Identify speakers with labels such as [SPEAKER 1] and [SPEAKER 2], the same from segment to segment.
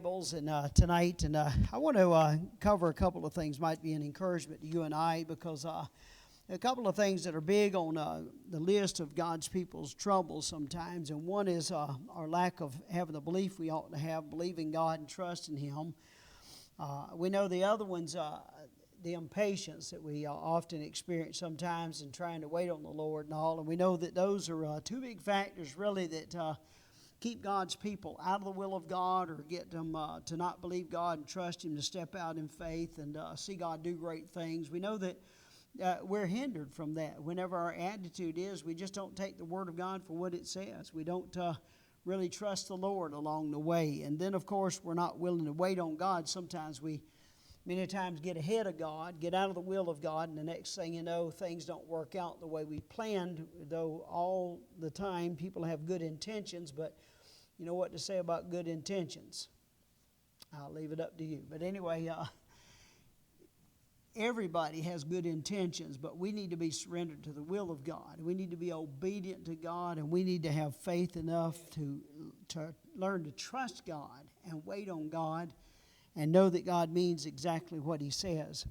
[SPEAKER 1] Bibles and tonight, and I want to cover a couple of things. Might be an encouragement to you and I, because a couple of things that are big on the list of God's people's troubles sometimes, and one is our lack of having the belief we ought to have, believing God and trusting Him. We know the other one's the impatience that we often experience sometimes in trying to wait on the Lord and all, and we know that those are two big factors really that keep God's people out of the will of God, or get them to not believe God and trust Him, to step out in faith and see God do great things. We know that we're hindered from that whenever our attitude is we just don't take the Word of God for what it says. We don't really trust the Lord along the way. And then, of course, we're not willing to wait on God. Sometimes we many times get ahead of God, get out of the will of God, and the next thing you know, things don't work out the way we planned, though all the time people have good intentions, but you know what to say about good intentions. I'll leave it up to you. But anyway, everybody has good intentions, but we need to be surrendered to the will of God. We need to be obedient to God, and we need to have faith enough to learn to trust God and wait on God and know that God means exactly what He says.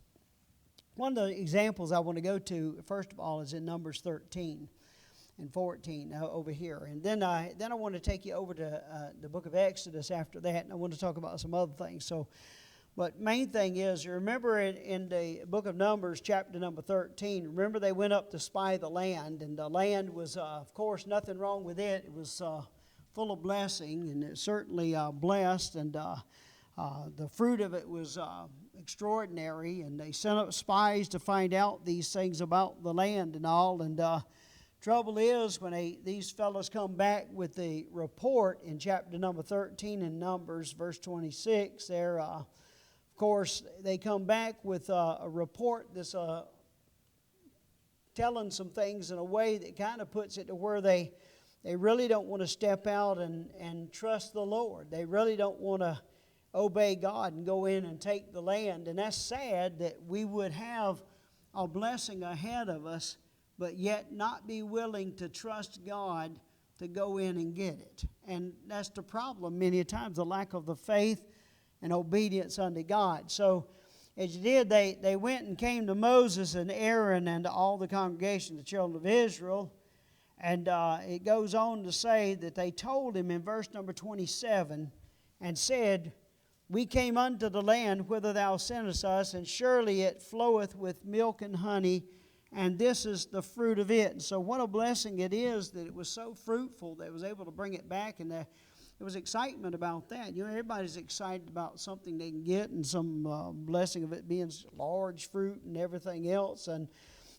[SPEAKER 1] One of the examples I want to go to, first of all, is in Numbers 13 and 14 over here. And then I want to take you over to the book of Exodus after that, and I want to talk about some other things. But main thing is, you remember in the book of Numbers, chapter number 13, remember they went up to spy the land, and the land was, of course, nothing wrong with it. It was full of blessing, and it certainly blessed, and the fruit of it was extraordinary, and they sent up spies to find out these things about the land and all. And trouble is, when these fellows come back with the report in chapter number 13 in Numbers, verse 26, there, of course, they come back with a report that's telling some things in a way that kind of puts it to where they really don't want to step out and trust the Lord. They really don't want to obey God and go in and take the land. And that's sad that we would have a blessing ahead of us, but yet not be willing to trust God to go in and get it. And that's the problem many times, the lack of the faith and obedience unto God. So as you did, they went and came to Moses and Aaron and to all the congregation, the children of Israel. And it goes on to say that they told him in verse number 27 and said, "We came unto the land whither thou sentest us, and surely it floweth with milk and honey, and this is the fruit of it." And so what a blessing it is that it was so fruitful that it was able to bring it back, and there was excitement about that. You know, everybody's excited about something they can get, and some blessing of it being large fruit and everything else. And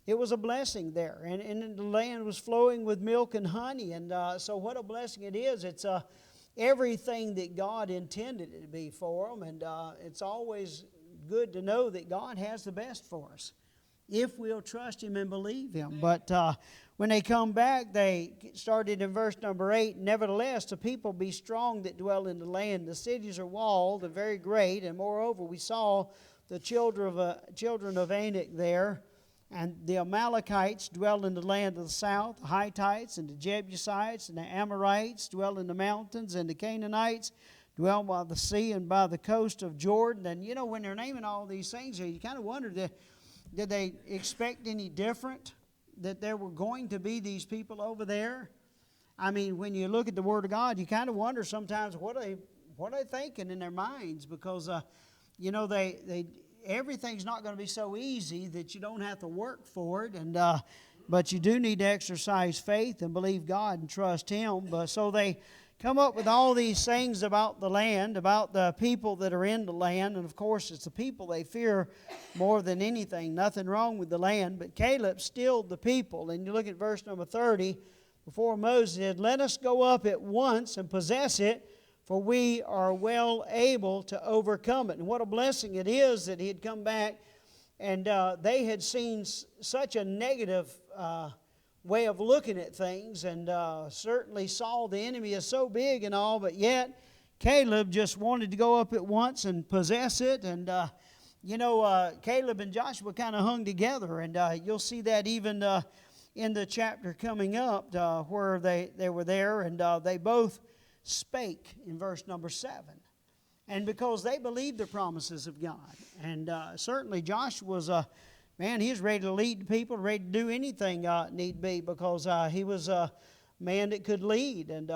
[SPEAKER 1] it was a blessing there, and the land was flowing with milk and honey. And so what a blessing it is. It's everything that God intended it to be for them, and it's always good to know that God has the best for us if we'll trust Him and believe Him. But when they come back, they started in verse number 8, "Nevertheless, the people be strong that dwell in the land. The cities are walled and very great, and moreover we saw the children of Anak there, and the Amalekites dwell in the land of the south, the Hittites and the Jebusites and the Amorites dwell in the mountains, and the Canaanites dwell by the sea and by the coast of Jordan." And you know, when they're naming all these things here, you kind of wonder, did they expect any different, that there were going to be these people over there? I mean, when you look at the Word of God, you kind of wonder sometimes what are they thinking in their minds, because you know, everything's not going to be so easy that you don't have to work for it, and but you do need to exercise faith and believe God and trust Him. But so they come up with all these things about the land, about the people that are in the land, and of course it's the people they fear more than anything. Nothing wrong with the land, but Caleb stilled the people. And you look at verse number 30, before Moses said, "Let us go up at once and possess it, for we are well able to overcome it." And what a blessing it is that he had come back, and they had seen such a negative way of looking at things, and certainly saw the enemy as so big and all, but yet Caleb just wanted to go up at once and possess it. And you know, Caleb and Joshua kind of hung together, and you'll see that even in the chapter coming up where they were there, and they both spake in verse number 7. And because they believed the promises of God. And certainly Joshua was man, he was ready to lead people, ready to do anything need be, because he was a man that could lead, and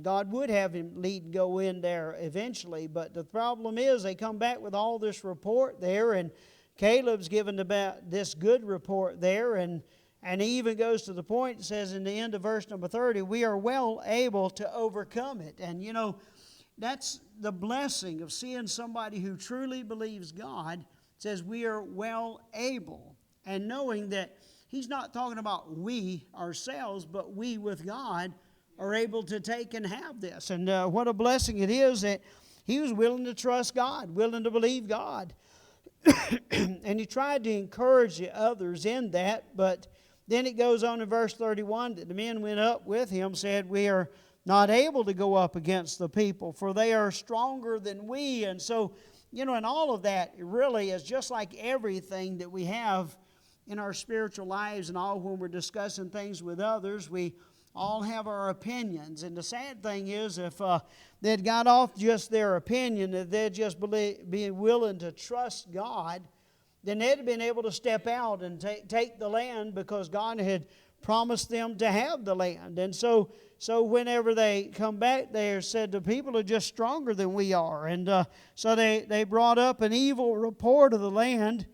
[SPEAKER 1] God would have him lead and go in there eventually. But the problem is they come back with all this report there, and Caleb's given about this good report there, and he even goes to the point, it says in the end of verse number 30, we are well able to overcome it. And you know, that's the blessing of seeing somebody who truly believes God. It says we are well able, and knowing that he's not talking about we ourselves, but we with God are able to take and have this. And what a blessing it is that he was willing to trust God, willing to believe God. And he tried to encourage the others in that, but then it goes on in verse 31 that the men went up with him, said, we are not able to go up against the people, for they are stronger than we. And so, you know, and all of that really is just like everything that we have in our spiritual lives and all when we're discussing things with others. We all have our opinions. And the sad thing is, if they'd got off just their opinion, if they'd just be willing to trust God, then they'd have been able to step out and take the land, because God had promised them to have the land. And so whenever they come back, they are said the people are just stronger than we are. And so they brought up an evil report of the land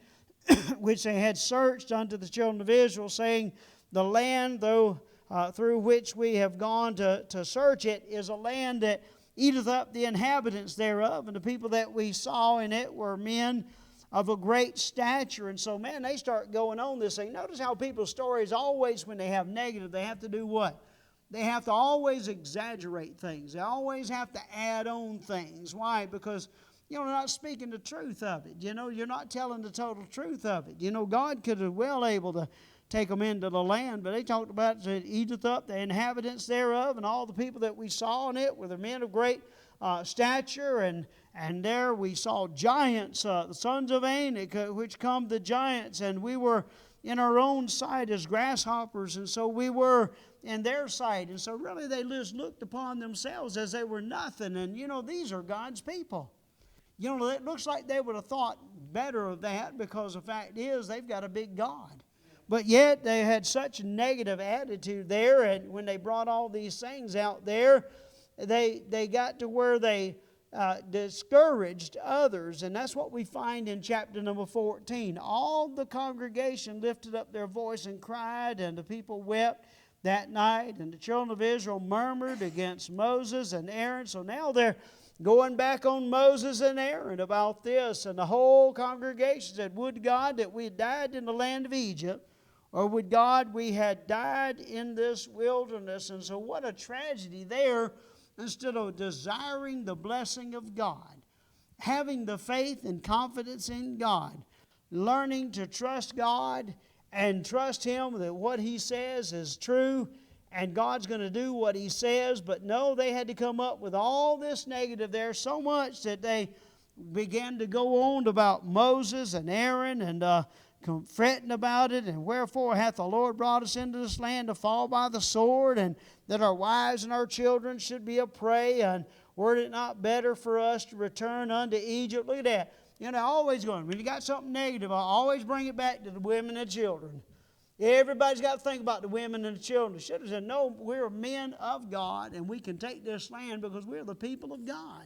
[SPEAKER 1] which they had searched unto the children of Israel, saying, the land through which we have gone to search it is a land that eateth up the inhabitants thereof, and the people that we saw in it were men of a great stature. And so, man, they start going on this thing. Notice how people's stories always, when they have negative, they have to do what? They have to always exaggerate things. They always have to add on things. Why? Because, you know, they're not speaking the truth of it. You know, you're not telling the total truth of it. You know, God could have well able to take them into the land, but they talked about it eateth up the inhabitants thereof, and all the people that we saw in it were the men of great stature, and there we saw giants, the sons of Anak, which come the giants, and we were in our own sight as grasshoppers, and so we were in their sight. And so really they just looked upon themselves as they were nothing. And you know, these are God's people. You know, it looks like they would have thought better of that, because the fact is they've got a big God. But yet they had such a negative attitude there, and when they brought all these things out there, they got to where they discouraged others. And that's what we find in chapter number 14. All the congregation lifted up their voice and cried, and the people wept that night, and the children of Israel murmured against Moses and Aaron. So now they're going back on Moses and Aaron about this, and the whole congregation said, would God that we had died in the land of Egypt, or would God we had died in this wilderness. And so what a tragedy there. Instead of desiring the blessing of God, having the faith and confidence in God, learning to trust God and trust Him that what He says is true and God's going to do what He says. But no, they had to come up with all this negative there, so much that they began to go on about Moses and Aaron and fretting about it, and wherefore hath the Lord brought us into this land to fall by the sword, and that our wives and our children should be a prey, and were it not better for us to return unto Egypt? Look at that. You know, always going, when you got something negative, I always bring it back to the women and children. Everybody's got to think about the women and the children. They should have said, no, we're men of God, and we can take this land because we're the people of God.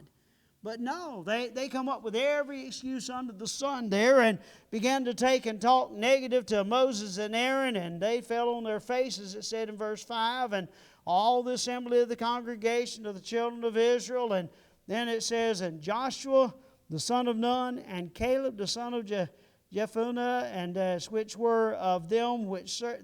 [SPEAKER 1] But no, they come up with every excuse under the sun there, and began to take and talk negative to Moses and Aaron, and they fell on their faces, it said in verse 5, and all the assembly of the congregation of the children of Israel. And then it says, and Joshua the son of Nun, and Caleb the son of Jephunneh, and which were of them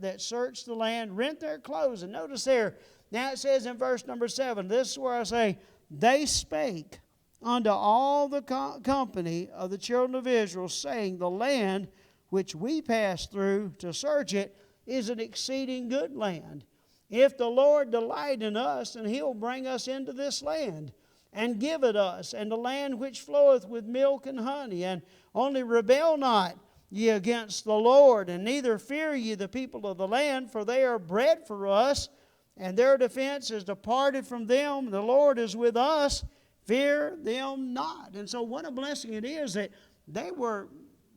[SPEAKER 1] that searched the land, rent their clothes. And notice there, now it says in verse number 7, this is where I say, they spake unto all the company of the children of Israel, saying, the land which we passed through to search it is an exceeding good land. If the Lord delight in us, then He'll bring us into this land, and give it us, and the land which floweth with milk and honey. And only rebel not ye against the Lord, and neither fear ye the people of the land, for they are bread for us, and their defense is departed from them. The Lord is with us, Fear them not. And so what a blessing it is that they were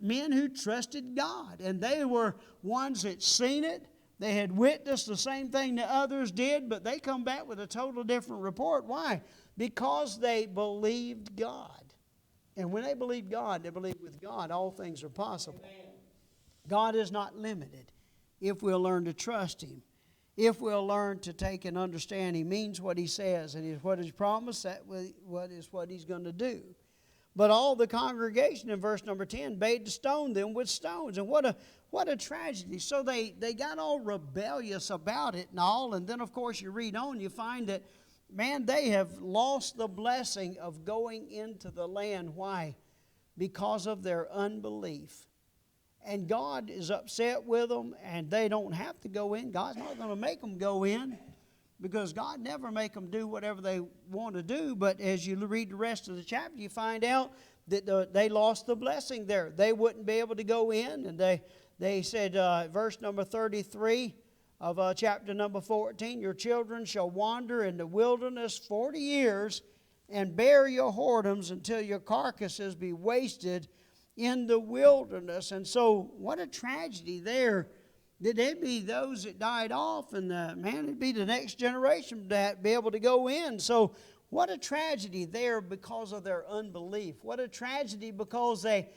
[SPEAKER 1] men who trusted God. And they were ones that seen it. They had witnessed the same thing that others did, but they come back with a total different report. Why? Because they believed God. And when they believe God, they believe with God all things are possible. Amen. God is not limited if we'll learn to trust Him. If we'll learn to take and understand He means what He says and what He's promised, that is what He's going to do. But all the congregation in verse number 10 bade to stone them with stones. And what a tragedy. So they got all rebellious about it and all. And then, of course, you read on, you find that, man, they have lost the blessing of going into the land. Why? Because of their unbelief. And God is upset with them, and they don't have to go in. God's not going to make them go in, because God never make them do whatever they want to do. But as you read the rest of the chapter, you find out that they lost the blessing there. They wouldn't be able to go in. And they said, verse number 33 of chapter number 14, your children shall wander in the wilderness 40 years and bear your whoredoms until your carcasses be wasted in the wilderness. And so what a tragedy there. That there'd be those that died off, and it'd be the next generation that be able to go in. So what a tragedy there because of their unbelief. What a tragedy because they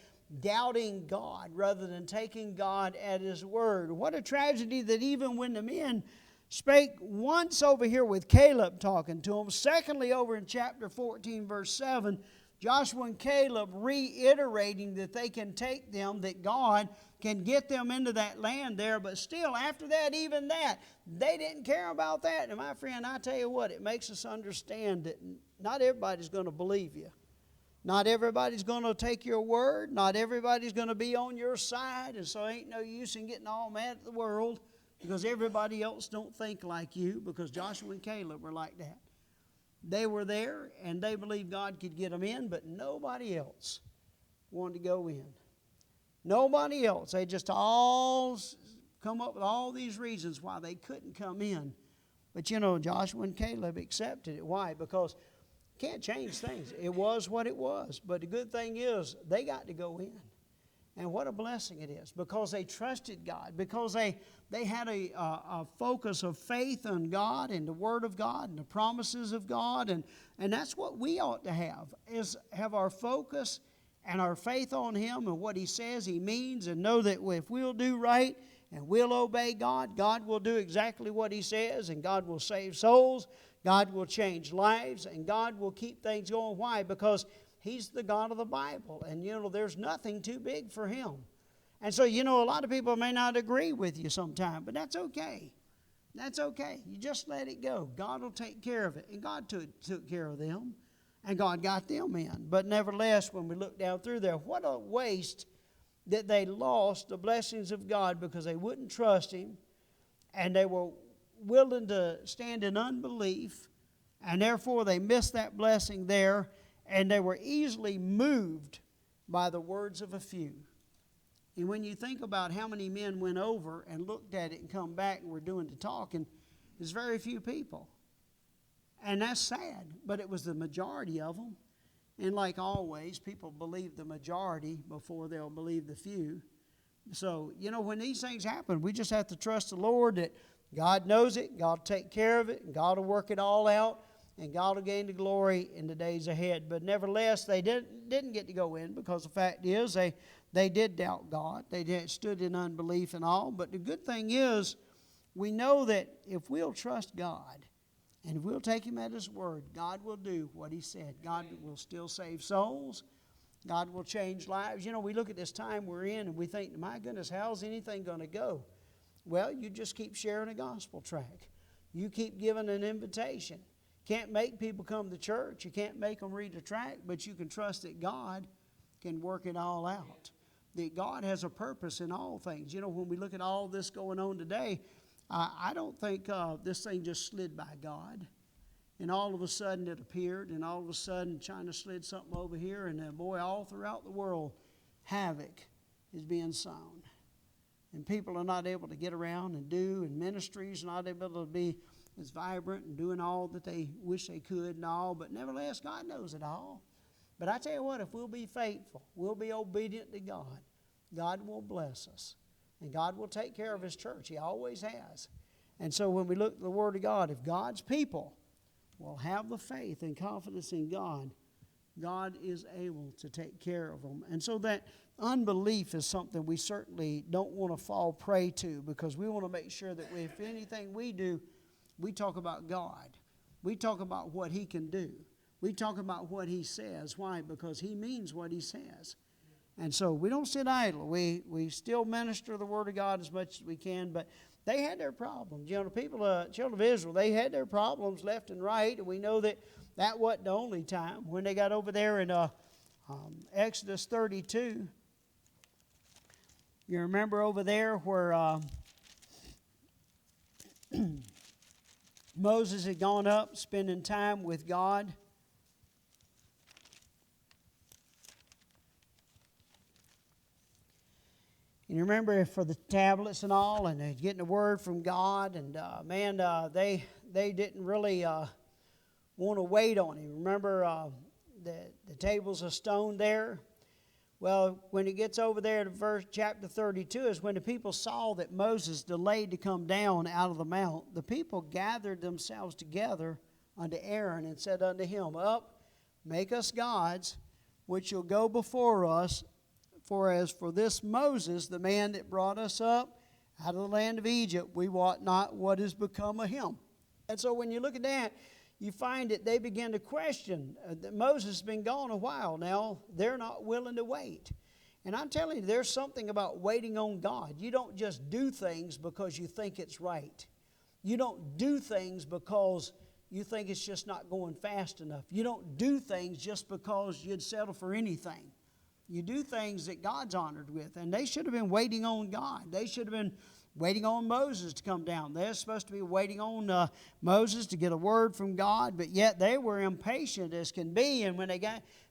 [SPEAKER 1] doubting God rather than taking God at His word. What a tragedy that even when the men spake once over here with Caleb talking to them, secondly over in chapter 14 verse 7, Joshua and Caleb reiterating that they can take them, that God can get them into that land there. But still, after that, even that, they didn't care about that. And my friend, I tell you what, it makes us understand that not everybody's going to believe you. Not everybody's going to take your word. Not everybody's going to be on your side. And so ain't no use in getting all mad at the world because everybody else don't think like you, because Joshua and Caleb were like that. They were there, and they believed God could get them in, but nobody else wanted to go in. Nobody else. They just all come up with all these reasons why they couldn't come in. But Joshua and Caleb accepted it. Why? Because you can't change things. It was what it was. But the good thing is they got to go in. And what a blessing it is, because they trusted God, because they had a focus of faith on God and the Word of God and the promises of God. And that's what we ought to have, is have our focus and our faith on Him and what He says He means, and know that if we'll do right and we'll obey God, God will do exactly what He says, and God will save souls, God will change lives, and God will keep things going. Why? Because He's the God of the Bible, and there's nothing too big for Him. And so a lot of people may not agree with you sometime, but that's okay. That's okay. You just let it go. God will take care of it. And God took care of them, and God got them in. But nevertheless, when we look down through there, what a waste that they lost the blessings of God because they wouldn't trust Him, and they were willing to stand in unbelief, and therefore they missed that blessing there. And they were easily moved by the words of a few. And when you think about how many men went over and looked at it and come back and were doing the talking, there's very few people. And that's sad, but it was the majority of them. And like always, people believe the majority before they'll believe the few. So, when these things happen, we just have to trust the Lord that God knows it, God will take care of it, and God will work it all out. And God will gain the glory in the days ahead. But nevertheless, they didn't get to go in, because the fact is they did doubt God. They stood in unbelief and all. But the good thing is, we know that if we'll trust God and if we'll take Him at His word, God will do what He said. God will still save souls. God will change lives. We look at this time we're in and we think, my goodness, how's anything going to go? Well, you just keep sharing a gospel tract. You keep giving an invitation. Can't make people come to church. You can't make them read the tract, but you can trust that God can work it all out. That God has a purpose in all things. When we look at all this going on today, I don't think this thing just slid by God. And all of a sudden it appeared, and all of a sudden China slid something over here, and boy, all throughout the world, havoc is being sown. And people are not able to get around and do, and ministries are not able to be is vibrant and doing all that they wish they could and all, but nevertheless, God knows it all. But I tell you what, if we'll be faithful, we'll be obedient to God, God will bless us. And God will take care of His church. He always has. And so when we look at the Word of God, if God's people will have the faith and confidence in God, God is able to take care of them. And so that unbelief is something we certainly don't want to fall prey to, because we want to make sure that if anything we do, we talk about God. We talk about what He can do. We talk about what He says. Why? Because He means what He says. And so we don't sit idle. We still minister the Word of God as much as we can, but they had their problems. You know, the people, children of Israel, they had their problems left and right, and we know that that wasn't the only time. When they got over there in Exodus 32, you remember over there where Moses had gone up spending time with God. And you remember for the tablets and all, and they're getting a word from God, and they didn't really want to wait on Him. Remember the tables of stone there? Well, when it gets over there to chapter 32 is when the people saw that Moses delayed to come down out of the mount. The people gathered themselves together unto Aaron and said unto him, Up, make us gods, which shall go before us. For as for this Moses, the man that brought us up out of the land of Egypt, we wot not what is become of him. And so when you look at that, you find that they begin to question that Moses has been gone a while now. They're not willing to wait. And I'm telling you, there's something about waiting on God. You don't just do things because you think it's right. You don't do things because you think it's just not going fast enough. You don't do things just because you'd settle for anything. You do things that God's honored with. And they should have been waiting on God. They should have been waiting on Moses to come down. They're supposed to be waiting on Moses to get a word from God, but yet they were impatient as can be. And when they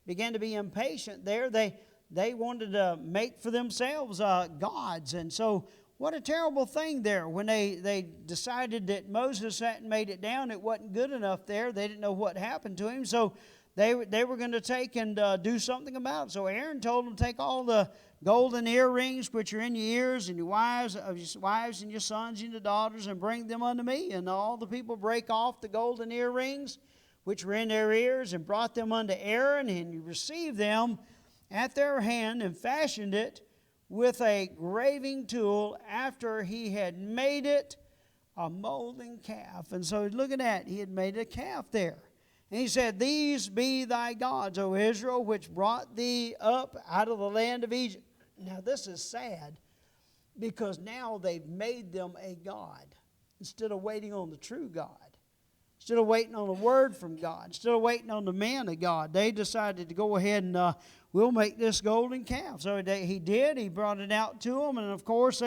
[SPEAKER 1] began to be impatient there, they wanted to make for themselves gods. And so what a terrible thing there. When they decided that Moses hadn't made it down, it wasn't good enough there. They didn't know what happened to him. So they were going to take and do something about it. So Aaron told them to take all the golden earrings which are in your ears, and your wives and your sons and your daughters, and bring them unto me. And all the people break off the golden earrings which were in their ears, and brought them unto Aaron, and he received them at their hand, and fashioned it with a graving tool after he had made it a molding calf. And so look at that, he had made a calf there. And he said, These be thy gods, O Israel, which brought thee up out of the land of Egypt. Now this is sad, because now they've made them a god instead of waiting on the true God. Instead of waiting on a word from God, instead of waiting on the man of God, they decided to go ahead and we'll make this golden calf. So he did. He brought it out to them, and of course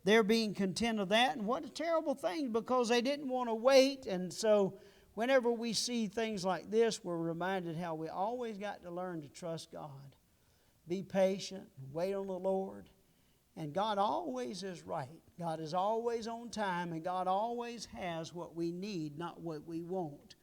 [SPEAKER 1] they're being content of that. And what a terrible thing, because they didn't want to wait. And so whenever we see things like this, we're reminded how we always got to learn to trust God. Be patient, wait on the Lord. And God always is right. God is always on time, and God always has what we need, not what we want.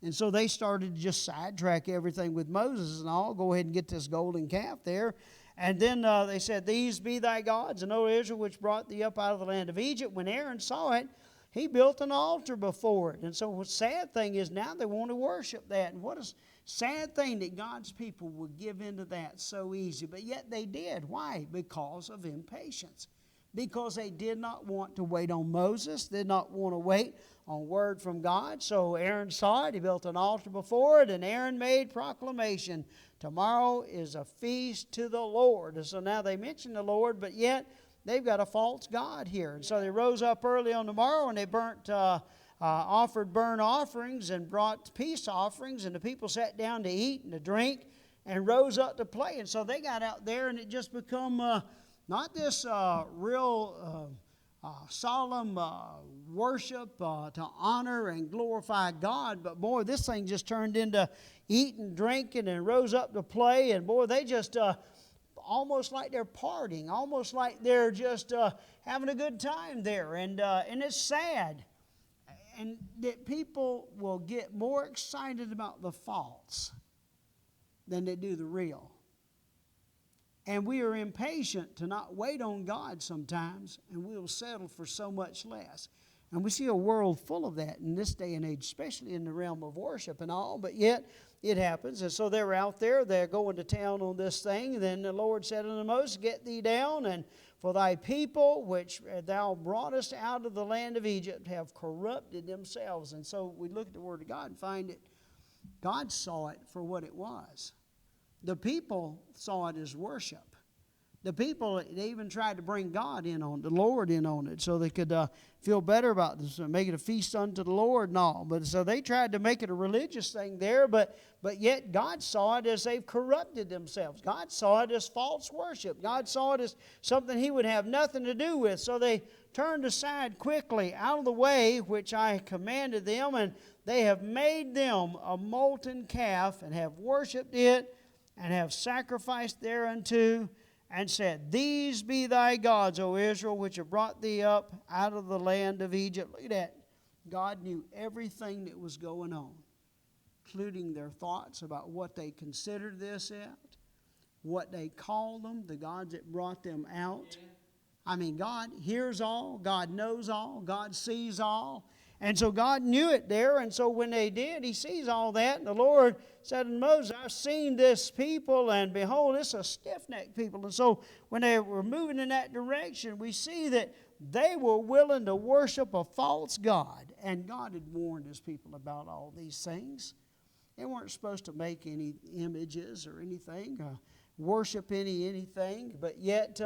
[SPEAKER 1] And so they started to just sidetrack everything with Moses and all. Go ahead and get this golden calf there. And then they said, These be thy gods, and O Israel, which brought thee up out of the land of Egypt. When Aaron saw it, he built an altar before it. And so the sad thing is now they want to worship that. And what a sad thing that God's people would give into that so easy. But yet they did. Why? Because of impatience. Because they did not want to wait on Moses, did not want to wait on word from God. So Aaron saw it, he built an altar before it, and Aaron made proclamation, Tomorrow is a feast to the Lord. And so now they mention the Lord, but yet they've got a false god here. And so they rose up early on the morrow, and they offered burnt offerings and brought peace offerings, and the people sat down to eat and to drink and rose up to play. And so they got out there, and it just become not this real solemn worship to honor and glorify God, but boy, this thing just turned into eating, drinking, and rose up to play. And boy, they just almost like they're partying, almost like they're just having a good time there. And it's sad. and that people will get more excited about the false than they do the real. And we are impatient to not wait on God sometimes, and we'll settle for so much less. And we see a world full of that in this day and age, especially in the realm of worship and all, but yet it happens. And so they're out there, they're going to town on this thing. And then the Lord said unto Moses, Get thee down, and for thy people, which thou broughtest out of the land of Egypt, have corrupted themselves. And so we look at the Word of God and find that God saw it for what it was. The people saw it as worship. The people, they even tried to bring God in on it, the Lord in on it, so they could feel better about this, make it a feast unto the Lord and all. But so they tried to make it a religious thing there, but yet God saw it as they've corrupted themselves. God saw it as false worship. God saw it as something He would have nothing to do with. So they turned aside quickly out of the way which I commanded them, and they have made them a molten calf, and have worshipped it, and have sacrificed thereunto, and said, These be thy gods, O Israel, which have brought thee up out of the land of Egypt. Look at that. God knew everything that was going on, including their thoughts about what they considered this at, what they called them, the gods that brought them out. I mean, God hears all, God knows all, God sees all. And so God knew it there, and so when they did, He sees all that. And the Lord said to Moses, I've seen this people, and behold, it's a stiff-necked people. And so when they were moving in that direction, we see that they were willing to worship a false god. And God had warned His people about all these things. They weren't supposed to make any images or anything, worship anything, but yet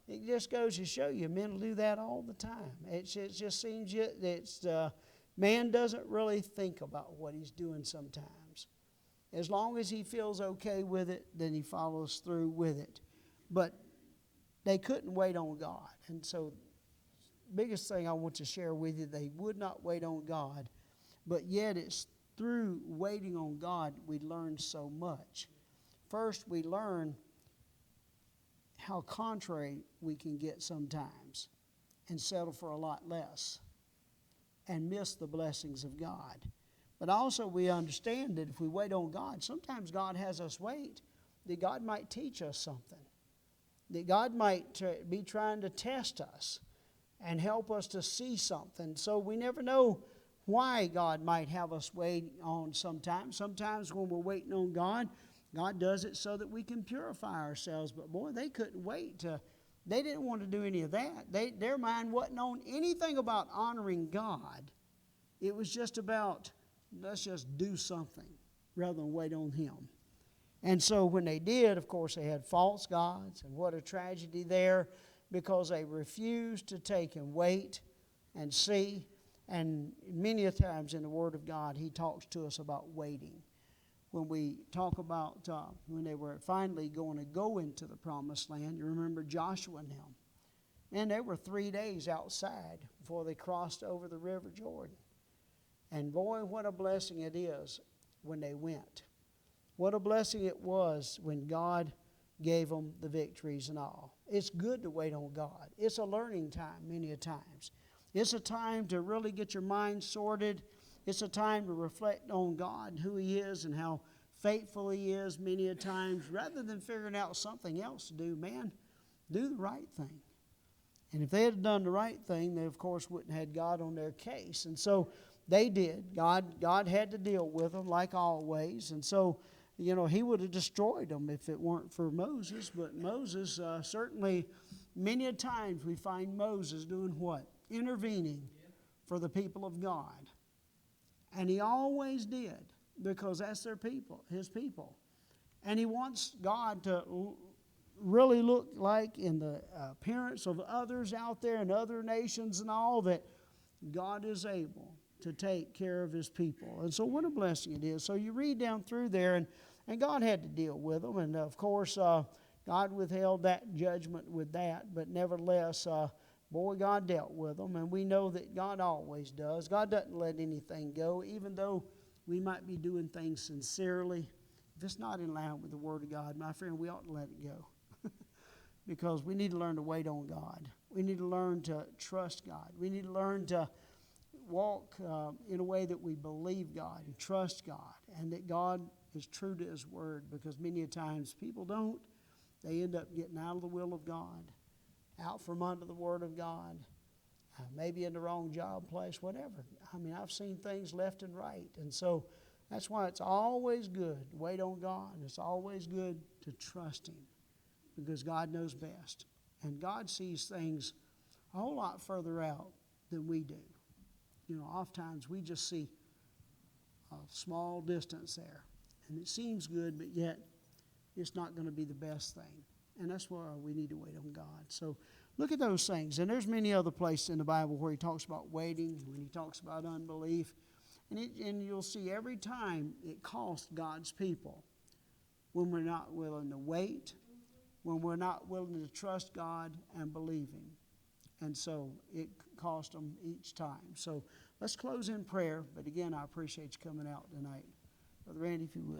[SPEAKER 1] it just goes to show you, men will do that all the time. It just seems that man doesn't really think about what he's doing sometimes. As long as he feels okay with it, then he follows through with it. But they couldn't wait on God. And so biggest thing I want to share with you, they would not wait on God. But yet it's through waiting on God we learn so much. First, we learn how contrary we can get sometimes and settle for a lot less and miss the blessings of God. But also we understand that if we wait on God, sometimes God has us wait, that God might teach us something, that God might be trying to test us and help us to see something. So we never know why God might have us wait on sometimes. Sometimes when we're waiting on God, God does it so that we can purify ourselves. But boy, they couldn't wait. They didn't want to do any of that. Their mind wasn't on anything about honoring God. It was just about, let's just do something rather than wait on Him. And so when they did, of course, they had false gods. And what a tragedy there, because they refused to take and wait and see. And many a times in the Word of God, He talks to us about waiting. When we talk about when they were finally going to go into the promised land, you remember Joshua and them. And they were 3 days outside before they crossed over the river Jordan. And boy, what a blessing it is when they went. What a blessing it was when God gave them the victories and all. It's good to wait on God. It's a learning time many a times. It's a time to really get your mind sorted. It's a time to reflect on God and who He is and how faithful He is many a times. Rather than figuring out something else to do, man, do the right thing. And if they had done the right thing, they, of course, wouldn't have had God on their case. And so they did. God had to deal with them like always. And so, He would have destroyed them if it weren't for Moses. But Moses, certainly, many a times we find Moses doing what? Intervening for the people of God. And he always did, because that's their people, His people. And He wants God to really look like in the appearance of others out there in other nations and all, that God is able to take care of His people. And so what a blessing it is. So you read down through there, and God had to deal with them. And of course, God withheld that judgment with that. But nevertheless, boy, God dealt with them, and we know that God always does. God doesn't let anything go, even though we might be doing things sincerely. If it's not in line with the Word of God, my friend, we ought to let it go. Because we need to learn to wait on God. We need to learn to trust God. We need to learn to walk in a way that we believe God and trust God, and that God is true to His Word, because many a times people don't. They end up getting out of the will of God, out from under the Word of God, maybe in the wrong job place, whatever. I mean, I've seen things left and right. And so that's why it's always good to wait on God. It's always good to trust Him, because God knows best. And God sees things a whole lot further out than we do. You know, oftentimes we just see a small distance there, and it seems good, but yet it's not going to be the best thing. And that's why we need to wait on God. So look at those things. And there's many other places in the Bible where He talks about waiting, when He talks about unbelief. And you'll see every time it costs God's people when we're not willing to wait, when we're not willing to trust God and believe Him. And so it cost them each time. So let's close in prayer. But again, I appreciate you coming out tonight. Brother Randy, if you would.